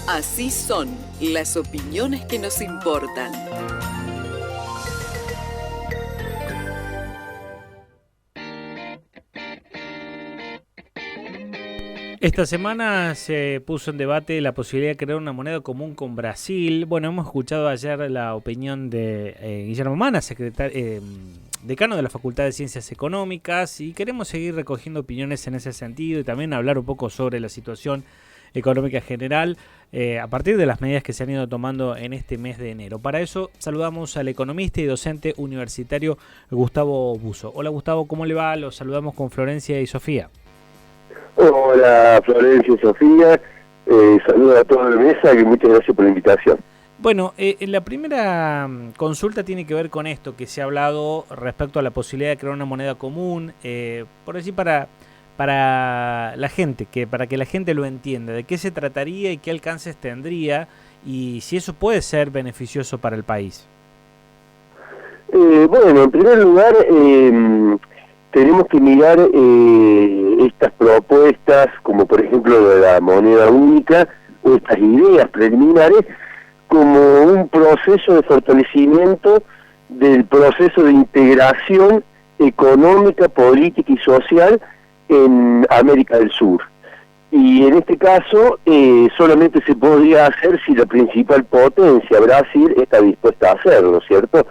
Así son las opiniones que nos importan. Esta semana se puso en debate la posibilidad de crear una moneda común con Brasil. Bueno, hemos escuchado ayer la opinión de Guillermo Mana, decano de la Facultad de Ciencias Económicas, y queremos seguir recogiendo opiniones en ese sentido y también hablar un poco sobre la situación económica general a partir de las medidas que se han ido tomando en este mes de enero. Para eso saludamos al economista y docente universitario Gustavo Busso. Hola Gustavo, ¿cómo le va? Los saludamos con Florencia y Sofía. Hola Florencia y Sofía, saludos a toda la mesa y muchas gracias por la invitación. Bueno, la primera consulta tiene que ver con esto que se ha hablado respecto a la posibilidad de crear una moneda común, por decir para la gente, para que la gente lo entienda, de qué se trataría y qué alcances tendría y si eso puede ser beneficioso para el país. Bueno, en primer lugar, tenemos que mirar estas propuestas, como por ejemplo de la moneda única, o estas ideas preliminares, como un proceso de fortalecimiento del proceso de integración económica, política y social en América del Sur. Y en este caso solamente se podría hacer si la principal potencia, Brasil, está dispuesta a hacerlo, ¿cierto?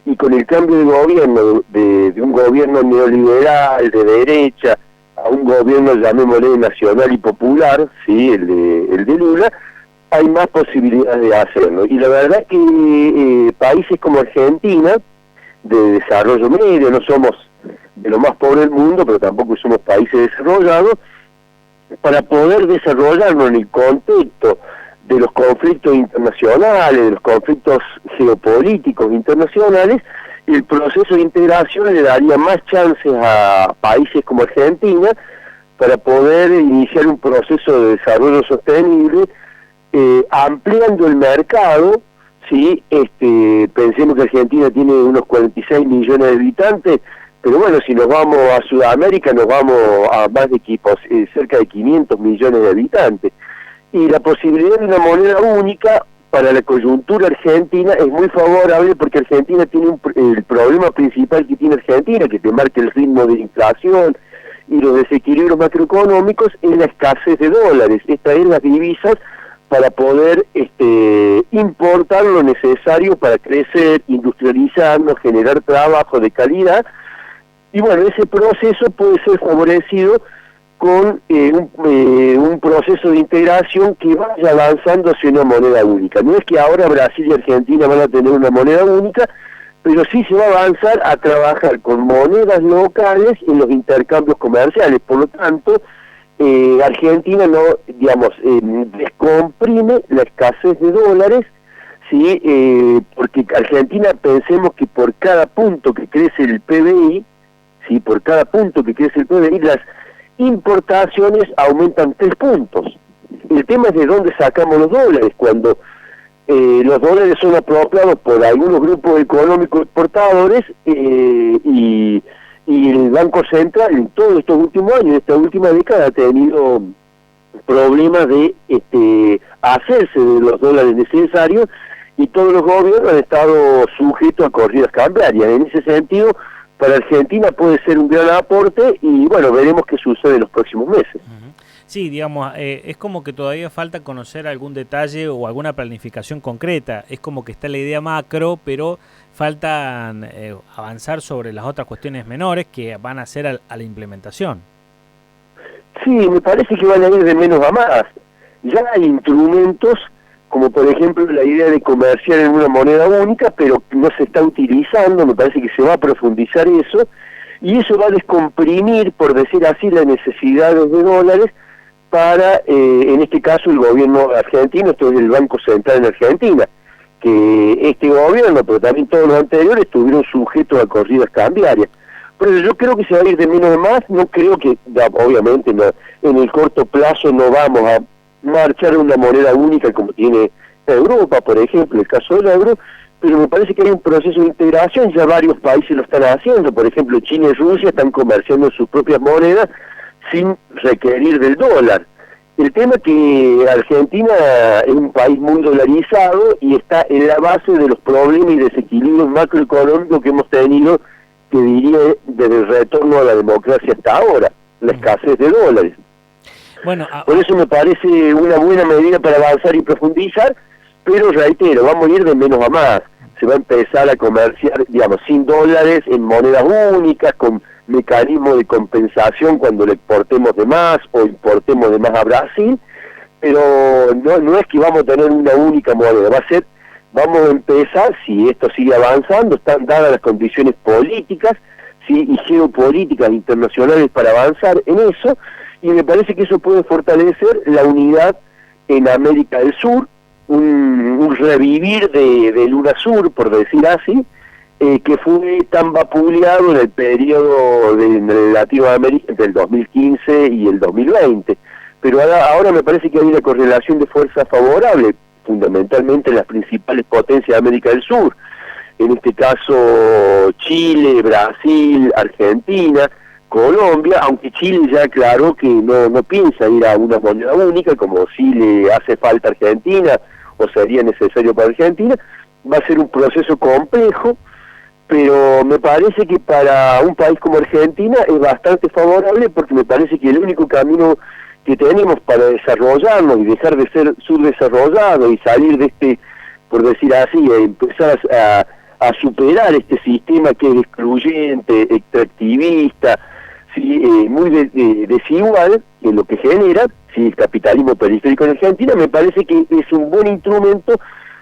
Y con el cambio de gobierno, de un gobierno neoliberal, de derecha, a un gobierno, llamémosle, nacional y popular, ¿sí? el de Lula, hay más posibilidades de hacerlo. Y la verdad es que países como Argentina, de desarrollo medio, no somos de lo más pobre del mundo, pero tampoco somos países desarrollados, para poder desarrollarnos en el contexto de los conflictos internacionales, de los conflictos geopolíticos internacionales, el proceso de integración le daría más chances a países como Argentina para poder iniciar un proceso de desarrollo sostenible, ampliando el mercado, ¿sí? Pensemos que Argentina tiene unos 46 millones de habitantes, pero bueno, si nos vamos a Sudamérica, nos vamos a más de cerca de 500 millones de habitantes. Y la posibilidad de una moneda única para la coyuntura argentina es muy favorable porque Argentina tiene el problema principal que tiene Argentina, que te marca el ritmo de inflación y los desequilibrios macroeconómicos, es la escasez de dólares. Estas es las divisas para poder importar lo necesario para crecer, industrializarnos, generar trabajo de calidad. Y bueno, ese proceso puede ser favorecido con un proceso de integración que vaya avanzando hacia una moneda única. No es que ahora Brasil y Argentina van a tener una moneda única, pero sí se va a avanzar a trabajar con monedas locales en los intercambios comerciales. Por lo tanto, Argentina no, descomprime la escasez de dólares, ¿sí? Porque Argentina, pensemos que por cada punto que crece el PBI, ¿sí? Por cada punto que crece el PBI, las importaciones aumentan 3 puntos. El tema es de dónde sacamos los dólares, cuando los dólares son apropiados por algunos grupos económicos exportadores y el Banco Central en todos estos últimos años, esta última década, ha tenido problemas de hacerse de los dólares necesarios y todos los gobiernos han estado sujetos a corridas cambiarias. En ese sentido, para Argentina puede ser un gran aporte y bueno, veremos qué sucede en los próximos meses. Sí, es como que todavía falta conocer algún detalle o alguna planificación concreta. Es como que está la idea macro, pero faltan avanzar sobre las otras cuestiones menores que van a ser a la implementación. Sí, me parece que van a ir de menos a más. Ya hay instrumentos, como por ejemplo la idea de comerciar en una moneda única, pero no se está utilizando. Me parece que se va a profundizar eso, y eso va a descomprimir, por decir así, las necesidades de dólares para, en este caso, el gobierno argentino, esto es el Banco Central en Argentina, que este gobierno, pero también todos los anteriores, estuvieron sujetos a corridas cambiarias. Pero yo creo que se va a ir de menos a más. No creo que, obviamente, en el corto plazo no vamos a marchar una moneda única como tiene Europa, por ejemplo, el caso del euro, pero me parece que hay un proceso de integración. Ya varios países lo están haciendo. Por ejemplo, China y Rusia están comerciando sus propias monedas sin requerir del dólar. El tema es que Argentina es un país muy dolarizado y está en la base de los problemas y desequilibrios macroeconómicos que hemos tenido, que diría desde el retorno a la democracia hasta ahora, la escasez de dólares. Bueno, por eso me parece una buena medida para avanzar y profundizar, pero reitero, vamos a ir de menos a más. Se va a empezar a comerciar, digamos, sin dólares, en monedas únicas, con mecanismo de compensación cuando le exportemos de más o importemos de más a Brasil, pero no es que vamos a tener una única moneda, vamos a empezar, si esto sigue avanzando, están dadas las condiciones políticas, ¿sí? Y geopolíticas internacionales para avanzar en eso, y me parece que eso puede fortalecer la unidad en América del Sur, un revivir del UNASUR, por decir así, que fue tan vapuleado en el periodo de Latinoamérica entre el 2015 y el 2020. Pero ahora me parece que hay una correlación de fuerza favorable, fundamentalmente en las principales potencias de América del Sur, en este caso Chile, Brasil, Argentina, Colombia, aunque Chile ya aclaró que no piensa ir a una moneda única, como si le hace falta a Argentina o sería necesario para Argentina. Va a ser un proceso complejo, pero me parece que para un país como Argentina es bastante favorable, porque me parece que el único camino que tenemos para desarrollarnos y dejar de ser subdesarrollados y salir de este, por decir así, empezar a superar este sistema que es excluyente, extractivista, ¿sí? Muy desigual en lo que genera, ¿sí? El capitalismo periférico en Argentina, me parece que es un buen instrumento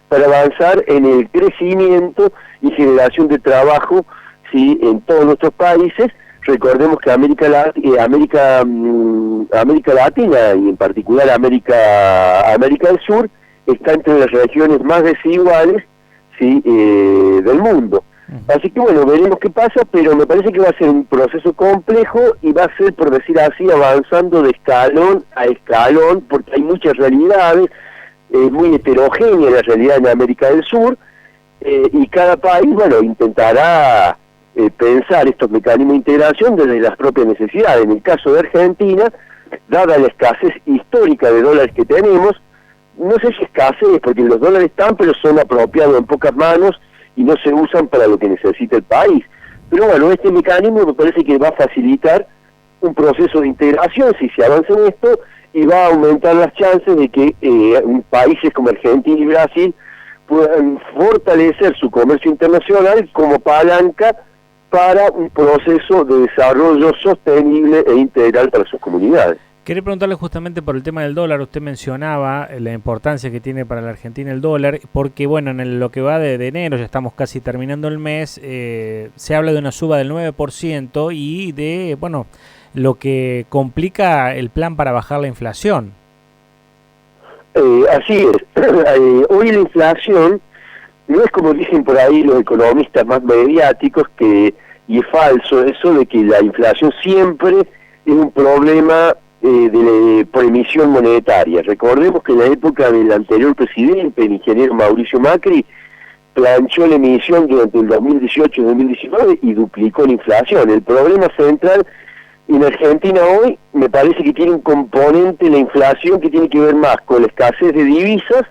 para avanzar en el crecimiento y generación de trabajo, ¿sí? En todos nuestros países. Recordemos que América Latina y en particular América del Sur está entre las regiones más desiguales, ¿sí? Del mundo. Así que bueno, veremos qué pasa, pero me parece que va a ser un proceso complejo y va a ser, por decir así, avanzando de escalón a escalón, porque hay muchas realidades, muy heterogénea la realidad en América del Sur, y cada país, bueno, intentará pensar estos mecanismos de integración desde las propias necesidades. En el caso de Argentina, dada la escasez histórica de dólares que tenemos, no sé si escasez, porque los dólares están, pero son apropiados en pocas manos y no se usan para lo que necesita el país. Pero bueno, este mecanismo me parece que va a facilitar un proceso de integración si se avanza en esto, y va a aumentar las chances de que países como Argentina y Brasil puedan fortalecer su comercio internacional como palanca para un proceso de desarrollo sostenible e integral para sus comunidades. Quería preguntarle justamente por el tema del dólar. Usted mencionaba la importancia que tiene para la Argentina el dólar, porque bueno, en lo que va de enero, ya estamos casi terminando el mes, se habla de una suba del 9% y de, bueno, lo que complica el plan para bajar la inflación. Así es. Hoy la inflación no es como dicen por ahí los economistas más mediáticos, y es falso eso de que la inflación siempre es un problema por emisión monetaria. Recordemos que en la época del anterior presidente, el ingeniero Mauricio Macri, planchó la emisión durante el 2018 y 2019 y duplicó la inflación. El problema central en Argentina hoy me parece que tiene un componente la inflación que tiene que ver más con la escasez de divisas,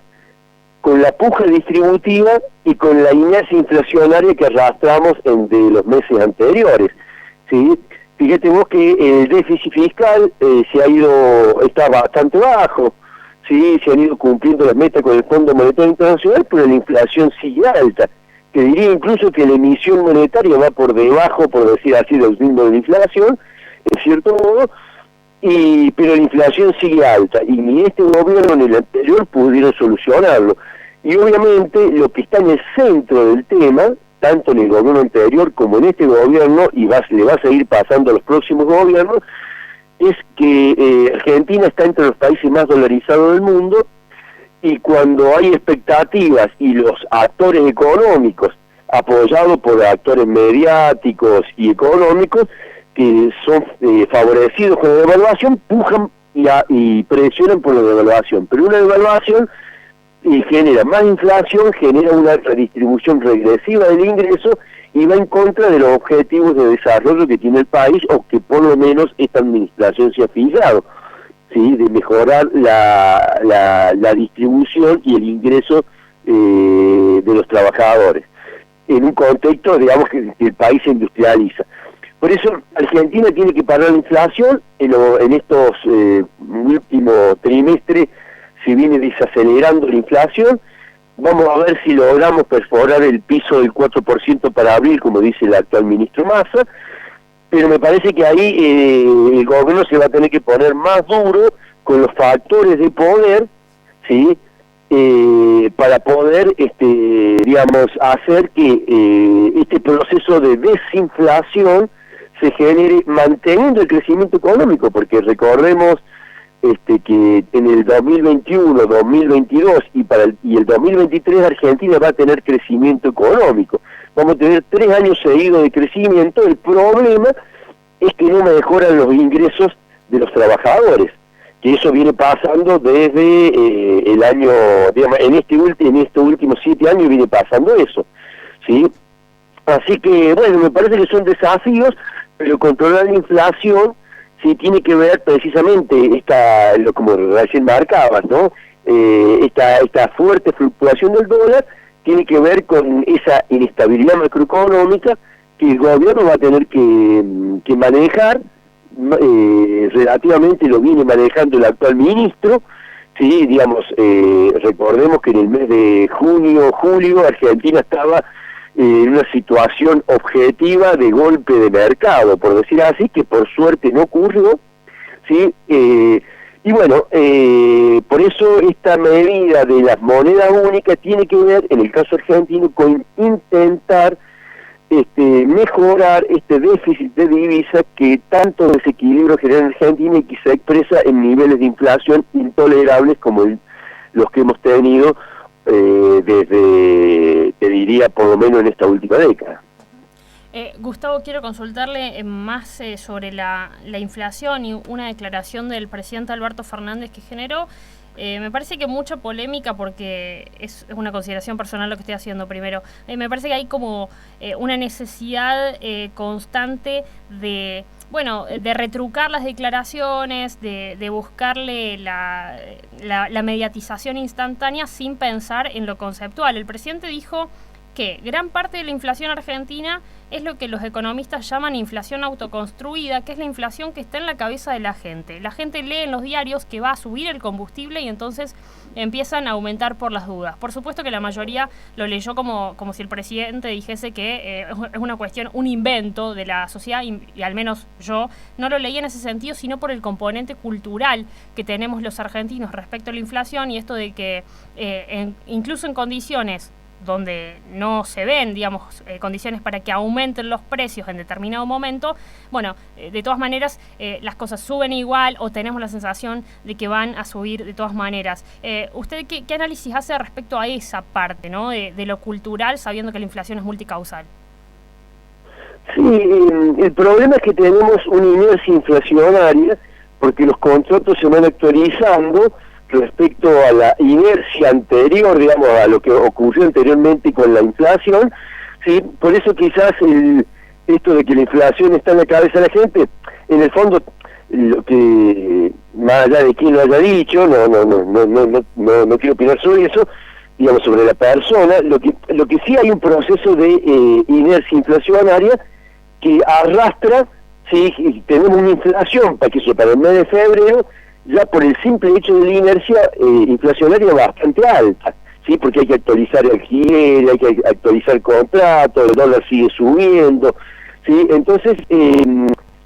con la puja distributiva y con la inercia inflacionaria que arrastramos de los meses anteriores, ¿sí? Fíjate vos que el déficit fiscal está bastante bajo, ¿sí? Se han ido cumpliendo las metas con el Fondo Monetario Internacional, pero la inflación sigue alta. Te diría incluso que la emisión monetaria va por debajo, por decir así, del ritmo de la inflación, en cierto modo, pero la inflación sigue alta, y ni este gobierno ni el anterior pudieron solucionarlo. Y obviamente lo que está en el centro del tema, tanto en el gobierno anterior como en este gobierno, y le va a seguir pasando a los próximos gobiernos, es que Argentina está entre los países más dolarizados del mundo, y cuando hay expectativas y los actores económicos, apoyados por actores mediáticos y económicos, que son favorecidos con la devaluación, pujan y presionan por la devaluación. Pero una devaluación genera más inflación, genera una redistribución regresiva del ingreso y va en contra de los objetivos de desarrollo que tiene el país, o que por lo menos esta administración se ha fijado. ¿sí? De mejorar la distribución y el ingreso de los trabajadores, en un contexto, digamos, que el país se industrializa. Por eso Argentina tiene que parar la inflación. En estos últimos trimestres se viene desacelerando la inflación. Vamos a ver si logramos perforar el piso del 4% para abril, como dice el actual ministro Massa, pero me parece que ahí el gobierno se va a tener que poner más duro con los factores de poder, ¿sí? Para poder, digamos, hacer que este proceso de desinflación se genere manteniendo el crecimiento económico, porque recordemos que en el 2021, 2022 y el 2023 Argentina va a tener crecimiento económico. Vamos a tener 3 años seguidos de crecimiento. El problema es que no mejoran los ingresos de los trabajadores, que eso viene pasando desde el año, digamos, en estos últimos 7 años viene pasando eso, ¿sí? Así que, bueno, me parece que son desafíos, pero controlar la inflación sí tiene que ver precisamente como recién marcabas, ¿no? Esta fuerte fluctuación del dólar tiene que ver con esa inestabilidad macroeconómica que el gobierno va a tener que manejar. Relativamente lo viene manejando el actual ministro, sí, digamos, recordemos que en el mes de junio, julio, Argentina estaba en una situación objetiva de golpe de mercado, por decir así, que por suerte no ocurrió, sí, y bueno, por eso esta medida de las monedas únicas tiene que ver, en el caso argentino, con intentar mejorar este déficit de divisas que tanto desequilibrio genera en Argentina y que se expresa en niveles de inflación intolerables como los que hemos tenido desde, te diría, por lo menos en esta última década. Gustavo, quiero consultarle más sobre la inflación y una declaración del presidente Alberto Fernández que generó. Me parece que mucha polémica, porque es una consideración personal lo que estoy haciendo primero. Me parece que hay como una necesidad constante de retrucar las declaraciones, de buscarle la mediatización instantánea sin pensar en lo conceptual. El presidente dijo que gran parte de la inflación argentina es lo que los economistas llaman inflación autoconstruida, que es la inflación que está en la cabeza de la gente. La gente lee en los diarios que va a subir el combustible y entonces empiezan a aumentar por las dudas. Por supuesto que la mayoría lo leyó como si el presidente dijese que es una cuestión, un invento de la sociedad, y al menos yo no lo leí en ese sentido, sino por el componente cultural que tenemos los argentinos respecto a la inflación, y esto de que incluso en condiciones donde no se ven, digamos, condiciones para que aumenten los precios en determinado momento, de todas maneras las cosas suben igual, o tenemos la sensación de que van a subir de todas maneras. ¿Usted qué análisis hace respecto a esa parte, ¿no? de lo cultural, sabiendo que la inflación es multicausal? Sí, el problema es que tenemos una inercia inflacionaria, porque los contratos se van actualizando respecto a la inercia anterior, digamos, a lo que ocurrió anteriormente con la inflación, ¿sí? Por eso quizás esto de que la inflación está en la cabeza de la gente, en el fondo, lo que, más allá de quién lo haya dicho, no quiero opinar sobre eso, digamos, sobre la persona, lo que sí hay un proceso de inercia inflacionaria que arrastra, sí, tenemos una inflación para el mes de febrero, ya por el simple hecho de la inercia inflacionaria bastante alta, ¿sí? Porque hay que actualizar alquiler, hay que actualizar contratos, el dólar sigue subiendo, ¿sí? Entonces,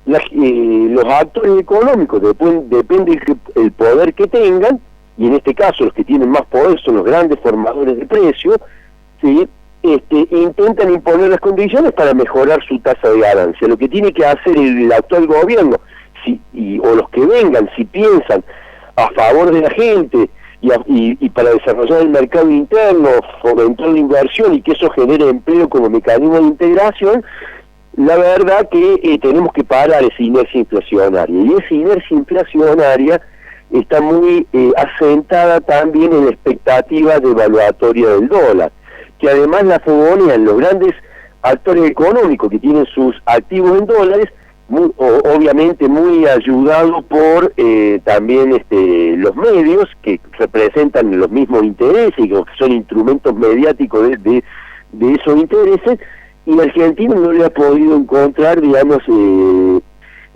los actores económicos, depende del poder que tengan, y en este caso los que tienen más poder son los grandes formadores de precios, ¿sí? Intentan imponer las condiciones para mejorar su tasa de ganancia. Lo que tiene que hacer el actual gobierno, o los que vengan, si piensan a favor de la gente y para desarrollar el mercado interno, fomentar la inversión y que eso genere empleo como mecanismo de integración, la verdad que tenemos que parar esa inercia inflacionaria. Y esa inercia inflacionaria está muy asentada también en la expectativa devaluatoria del dólar, que además la fogonean los grandes actores económicos que tienen sus activos en dólares, obviamente muy ayudado por también los medios que representan los mismos intereses y que son instrumentos mediáticos de esos intereses, y Argentina no le ha podido encontrar, digamos,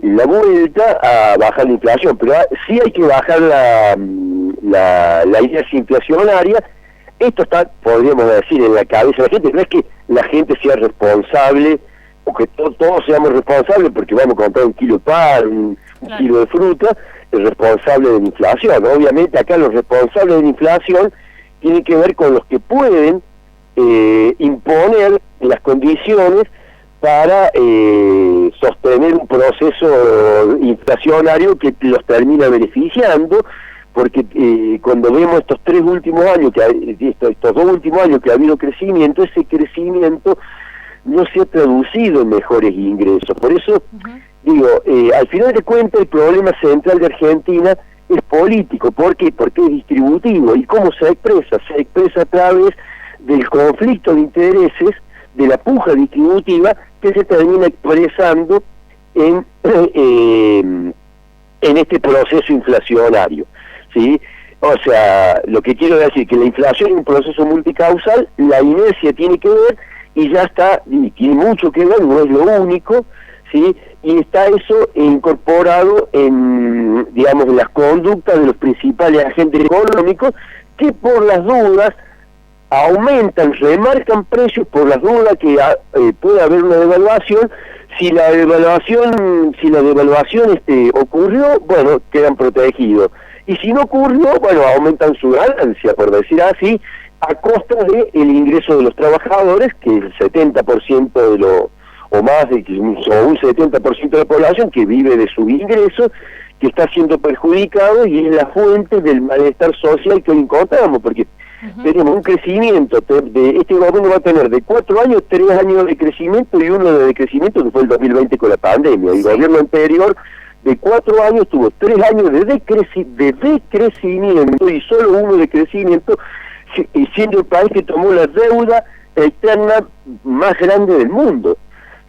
la vuelta a bajar la inflación, pero sí hay que bajar la inercia inflacionaria. Esto está, podríamos decir, en la cabeza de la gente. No es que la gente sea responsable o que todos seamos responsables porque vamos a comprar un kilo de pan, un kilo de fruta, el responsable de la inflación. Obviamente acá los responsables de la inflación tienen que ver con los que pueden imponer las condiciones para sostener un proceso inflacionario que los termina beneficiando, porque cuando vemos estos 2 últimos años que ha habido crecimiento, ese crecimiento no se ha traducido en mejores ingresos. Por eso, digo, al final de cuentas el problema central de Argentina es político. ¿Por qué? Porque es distributivo. ¿Y cómo se expresa? Se expresa a través del conflicto de intereses, de la puja distributiva, que se termina expresando en este proceso inflacionario, ¿sí? O sea, lo que quiero decir que la inflación es un proceso multicausal, la inercia tiene que ver, y ya está, y tiene mucho que ver, no es lo único, ¿sí? Y está eso incorporado en, digamos, en las conductas de los principales agentes económicos, que por las dudas aumentan, remarcan precios por las dudas que puede haber una devaluación. Si la devaluación ocurrió, bueno, quedan protegidos. Y si no ocurrió, bueno, aumentan su ganancia, por decir así, a costa del ingreso de los trabajadores, que es el 70% o más, o un 70% de la población que vive de sus ingresos, que está siendo perjudicado, y es la fuente del malestar social que hoy encontramos, porque tenemos un crecimiento, este gobierno va a tener de 4 años, 3 años de crecimiento y 1 de decrecimiento, que fue el 2020 con la pandemia. El gobierno anterior de 4 años tuvo 3 años de decrecimiento y solo 1 de crecimiento, siendo el país que tomó la deuda externa más grande del mundo.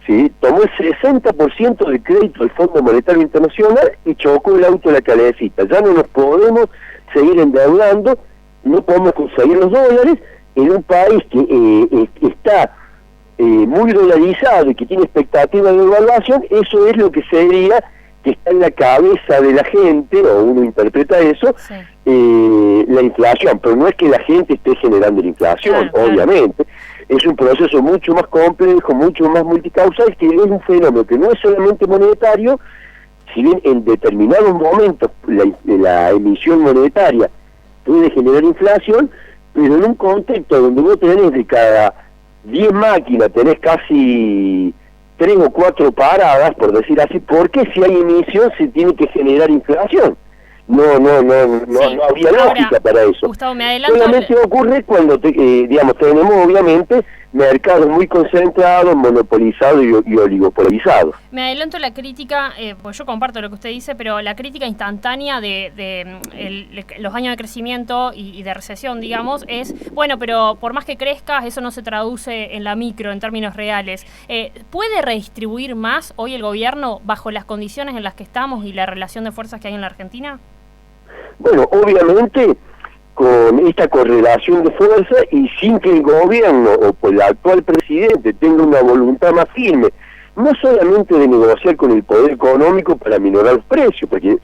¿Sí? Tomó el 60% de crédito del Fondo Monetario Internacional y chocó el auto de la Calecita. Ya no nos podemos seguir endeudando, no podemos conseguir los dólares en un país que está muy dolarizado y que tiene expectativas de devaluación. Eso es lo que sería que está en la cabeza de la gente, o uno interpreta eso, la inflación. Pero no es que la gente esté generando la inflación, obviamente. Es un proceso mucho más complejo, mucho más multicausal, que es un fenómeno que no es solamente monetario. Si bien en determinados momentos la emisión monetaria puede generar inflación, pero en un contexto donde vos tenés de cada 10 máquinas, tenés casi 3 o 4 paradas, por decir así, porque si hay emisión se tiene que generar inflación. No había lógica para eso. Gustavo, me adelanto. Solamente ocurre cuando digamos, tenemos obviamente mercados muy concentrados, monopolizados y oligopolizados. Me adelanto la crítica, pues yo comparto lo que usted dice, pero la crítica instantánea de los años de crecimiento y de recesión, digamos, es, bueno, pero por más que crezcas, eso no se traduce en la micro, en términos reales. ¿Puede redistribuir más hoy el gobierno bajo las condiciones en las que estamos y la relación de fuerzas que hay en la Argentina? Bueno, obviamente con esta correlación de fuerza y sin que el gobierno o el actual presidente tenga una voluntad más firme, no solamente de negociar con el poder económico para minorar los precios, porque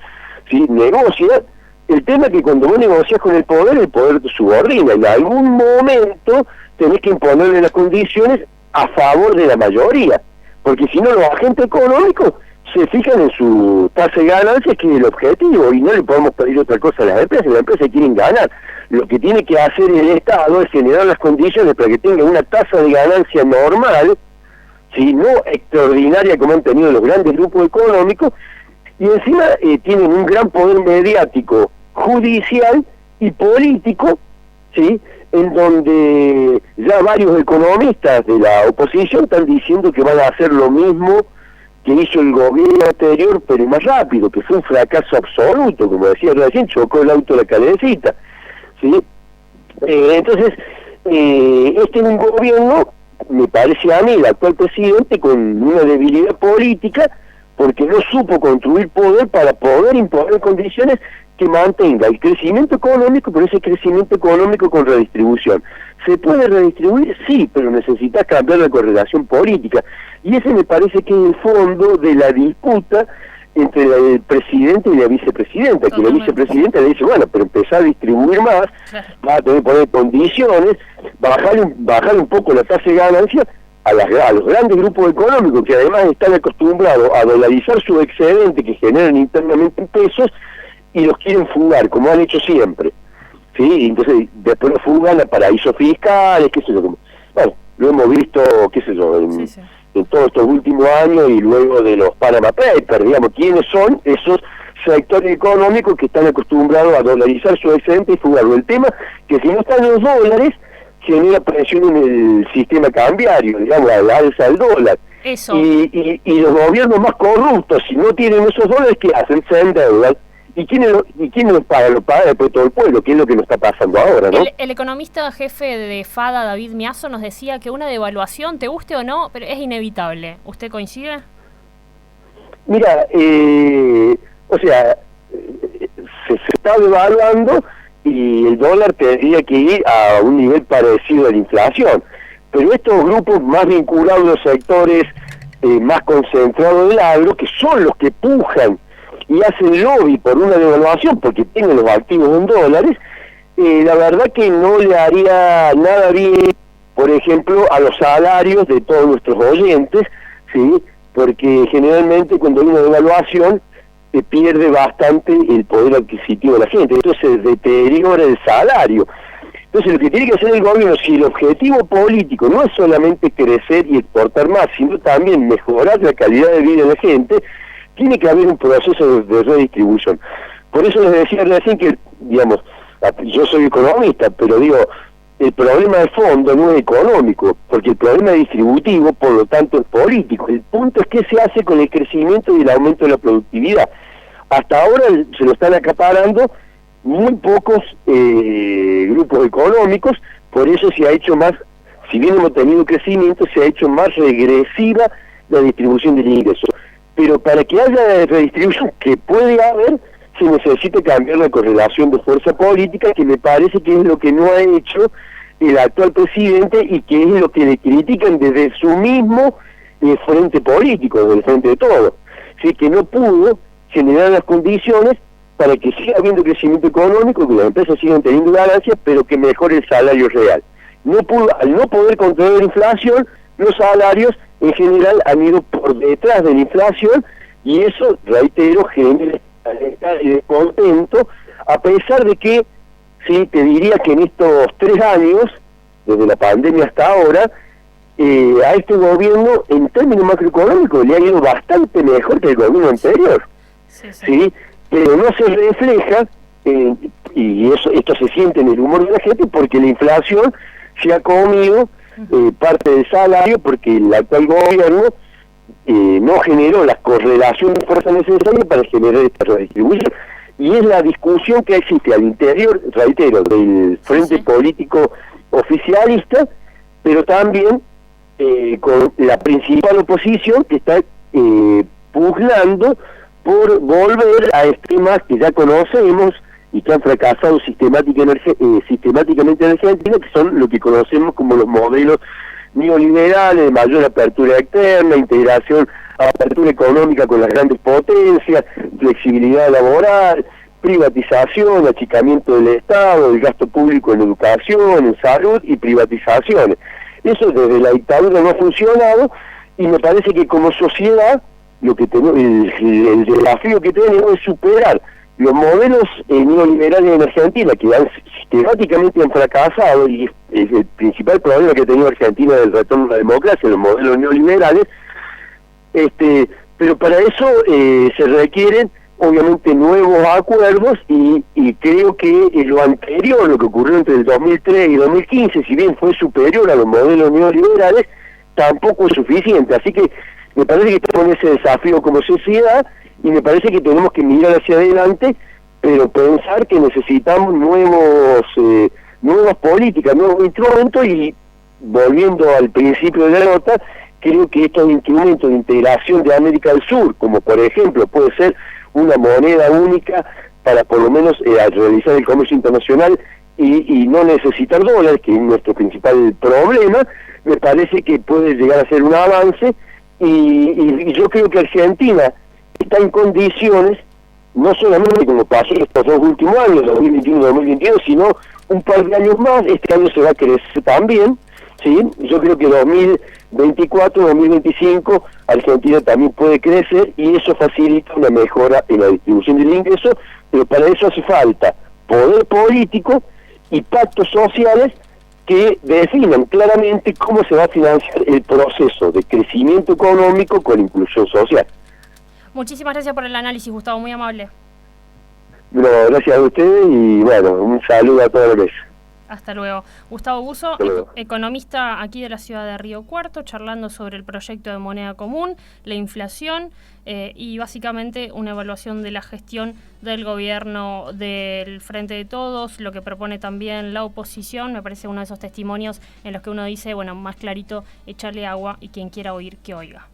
si negocia, el tema es que cuando vos negocias con el poder te subordina, y en algún momento tenés que imponerle las condiciones a favor de la mayoría, porque si no los agentes económicos se fijan en su tasa de ganancias, que es el objetivo, y no le podemos pedir otra cosa a las empresas quieren ganar. Lo que tiene que hacer el Estado es generar las condiciones para que tenga una tasa de ganancia normal, si no extraordinaria como han tenido los grandes grupos económicos, y encima tienen un gran poder mediático, judicial y político, ¿sí?, en donde ya varios economistas de la oposición están diciendo que van a hacer lo mismo que hizo el gobierno anterior, pero más rápido, que fue un fracaso absoluto, como decía recién, chocó el auto de la Calecita, ¿sí? Entonces, este es un gobierno, me parece a mí, el actual presidente, con una debilidad política, porque no supo construir poder para poder imponer condiciones que mantenga el crecimiento económico, pero ese crecimiento económico con redistribución. ¿Se puede redistribuir? Sí, pero necesita cambiar la correlación política. Y ese me parece que es el fondo de la disputa entre el presidente y la vicepresidenta, que la vicepresidenta le dice, bueno, pero empezar a distribuir más, va a tener que poner condiciones, bajar un poco la tasa de ganancia a los grandes grupos económicos, que además están acostumbrados a dolarizar su excedente que generan internamente en pesos, y los quieren fugar, como han hecho siempre. ¿Sí? Entonces, después los fugan a paraísos fiscales, qué sé yo. Bueno, lo hemos visto, qué sé yo, en todos estos últimos años y luego de los Panama Papers, digamos, ¿quiénes son esos sectores económicos que están acostumbrados a dolarizar su excedente y fugarlo? El tema que si no están los dólares, genera presión en el sistema cambiario, digamos, al alza del dólar. Eso. Y los gobiernos más corruptos, si no tienen esos dólares, ¿qué hacen? Se endeudan. ¿Y quiénes los pagan? Lo paga después todo el pueblo, que es lo que nos está pasando ahora, ¿no? El economista jefe de FADA, David Miazo, nos decía que una devaluación, te guste o no, pero es inevitable. ¿Usted coincide? Mira, o sea, se está devaluando y el dólar tendría que ir a un nivel parecido a la inflación. Pero estos grupos más vinculados a los sectores más concentrados del agro, que son los que pujan y hacen lobby por una devaluación porque tienen los activos en dólares, la verdad que no le haría nada bien, por ejemplo, a los salarios de todos nuestros oyentes, ¿sí? Porque generalmente cuando hay una devaluación se pierde bastante el poder adquisitivo de la gente, entonces se deteriora el salario. Entonces lo que tiene que hacer el gobierno, si el objetivo político no es solamente crecer y exportar más, sino también mejorar la calidad de vida de la gente, tiene que haber un proceso de redistribución. Por eso les decía recién que, digamos, yo soy economista, pero digo, el problema de fondo no es económico, porque el problema es distributivo, por lo tanto es político. El punto es qué se hace con el crecimiento y el aumento de la productividad. Hasta ahora se lo están acaparando muy pocos grupos económicos, por eso se ha hecho más, si bien hemos tenido crecimiento, se ha hecho más regresiva la distribución del ingreso. Pero para que haya redistribución, que puede haber, se necesita cambiar la correlación de fuerza política, que me parece que es lo que no ha hecho el actual presidente y que es lo que le critican desde su mismo frente político, desde el frente de todos. Así que no pudo generar las condiciones para que siga habiendo crecimiento económico, que las empresas sigan teniendo ganancias, pero que mejore el salario real. No pudo, al no poder controlar la inflación, los salarios en general han ido por detrás de la inflación y eso, reitero, genera y descontento, a pesar de que, sí, te diría que en estos 3 años, desde la pandemia hasta ahora, a este gobierno, en términos macroeconómicos, le ha ido bastante mejor que el gobierno anterior. ¿Sí? Pero no se refleja, y esto se siente en el humor de la gente, porque la inflación se ha comido parte del salario, porque el actual gobierno no generó la correlación de fuerza necesaria para generar esta redistribución. Y es la discusión que existe al interior, reitero, del frente político oficialista, pero también con la principal oposición que está pugnando por volver a esquemas que ya conocemos y que han fracasado sistemáticamente en Argentina, que son lo que conocemos como los modelos neoliberales de mayor apertura externa, integración, apertura económica con las grandes potencias, flexibilidad laboral, privatización, achicamiento del Estado, el gasto público en educación, en salud y privatizaciones. Eso desde la dictadura no ha funcionado y me parece que como sociedad lo que tenemos, el desafío que tenemos es superar los modelos neoliberales en Argentina, que sistemáticamente han fracasado, y es el principal problema que ha tenido Argentina del retorno a la democracia, los modelos neoliberales, pero para eso se requieren obviamente nuevos acuerdos y creo que lo anterior, lo que ocurrió entre el 2003 y 2015, si bien fue superior a los modelos neoliberales, tampoco es suficiente, así que me parece que estamos en ese desafío como sociedad y me parece que tenemos que mirar hacia adelante, pero pensar que necesitamos nuevas políticas, nuevos instrumentos y, volviendo al principio de la nota, creo que estos instrumentos de integración de América del Sur, como por ejemplo puede ser una moneda única para por lo menos realizar el comercio internacional y no necesitar dólares, que es nuestro principal problema, me parece que puede llegar a ser un avance y yo creo que Argentina está en condiciones, no solamente como pasó estos 2 últimos años, 2021-2022, sino un par de años más. Este año se va a crecer también, ¿sí? Yo creo que 2024-2025 Argentina también puede crecer y eso facilita una mejora en la distribución del ingreso, pero para eso hace falta poder político y pactos sociales que definan claramente cómo se va a financiar el proceso de crecimiento económico con inclusión social. Muchísimas gracias por el análisis, Gustavo, muy amable. Bueno, gracias a ustedes y bueno, un saludo a todos los. Hasta luego. Gustavo Busso, economista aquí de la ciudad de Río Cuarto, charlando sobre el proyecto de moneda común, la inflación y básicamente una evaluación de la gestión del gobierno del Frente de Todos, lo que propone también la oposición. Me parece uno de esos testimonios en los que uno dice, bueno, más clarito, echarle agua y quien quiera oír, que oiga.